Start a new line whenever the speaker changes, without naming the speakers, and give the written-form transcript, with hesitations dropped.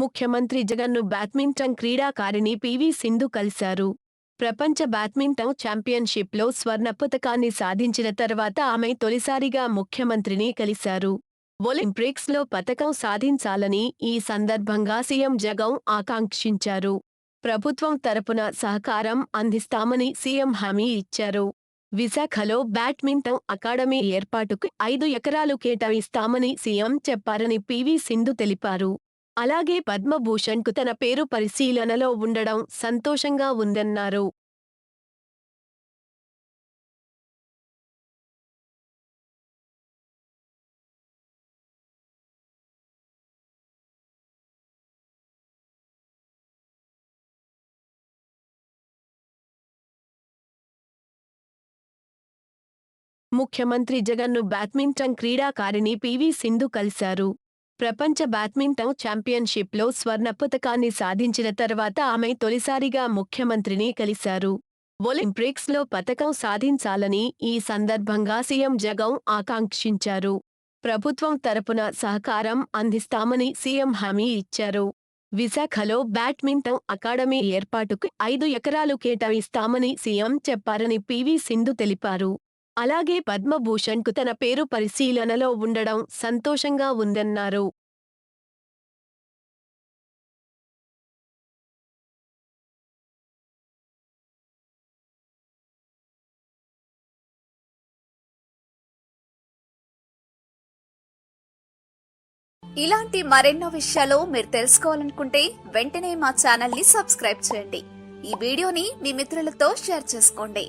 ముఖ్యమంత్రి జగన్ను బ్యాడ్మింటన్ క్రీడాకారిణి పివి సింధు కలిశారు. ప్రపంచ బ్యాడ్మింటన్ ఛాంపియన్షిప్లో స్వర్ణ పతకాన్ని సాధించిన తర్వాత ఆమె తొలిసారిగా ముఖ్యమంత్రిని కలిశారు. ఒలింపిక్స్లో పతకం సాధించాలని ఈ సందర్భంగా సీఎం జగన్ ఆకాంక్షించారు. ప్రభుత్వం తరపున సహకారం అందిస్తామని సీఎం హామీ ఇచ్చారు. విశాఖలో బ్యాడ్మింటన్ అకాడమీ ఏర్పాటుకు 5 ఎకరాలు కేటాయిస్తామని సీఎం చెప్పారని పివి సింధు తెలిపారు. అలాగే పద్మభూషణ్కు తన పేరు పరిశీలనలో ఉండడం సంతోషంగా ఉందన్నారు. ముఖ్యమంత్రి జగన్ను బ్యాడ్మింటన్ క్రీడాకారిణి పివి సింధు కలిశారు. ప్రపంచ బ్యాడ్మింటన్ ఛాంపియన్షిప్లో స్వర్ణ పతకాన్ని సాధించిన తర్వాత ఆమె తొలిసారిగా ముఖ్యమంత్రిని కలిశారు. ఒలింపిక్స్లో పతకం సాధించాలని ఈ సందర్భంగా సీఎం జగన్ ఆకాంక్షించారు. ప్రభుత్వం తరపున సహకారం అందిస్తామని సీఎం హామీ ఇచ్చారు. విశాఖలో బ్యాడ్మింటన్ అకాడమీ ఏర్పాటుకు 5 ఎకరాలు కేటాయిస్తామని సీఎం చెప్పారని పివి సింధు తెలిపారు. అలాగే పద్మభూషణ్కు తన పేరు పరిశీలనలో ఉండడం సంతోషంగా ఉందన్నారు.
ఇలాంటి మరెన్నో విషయాలు మీరు తెలుసుకోవాలనుకుంటే వెంటనే మా ఛానల్ ని సబ్స్క్రైబ్ చేయండి. ఈ వీడియోని మీ మిత్రులతో షేర్ చేసుకోండి.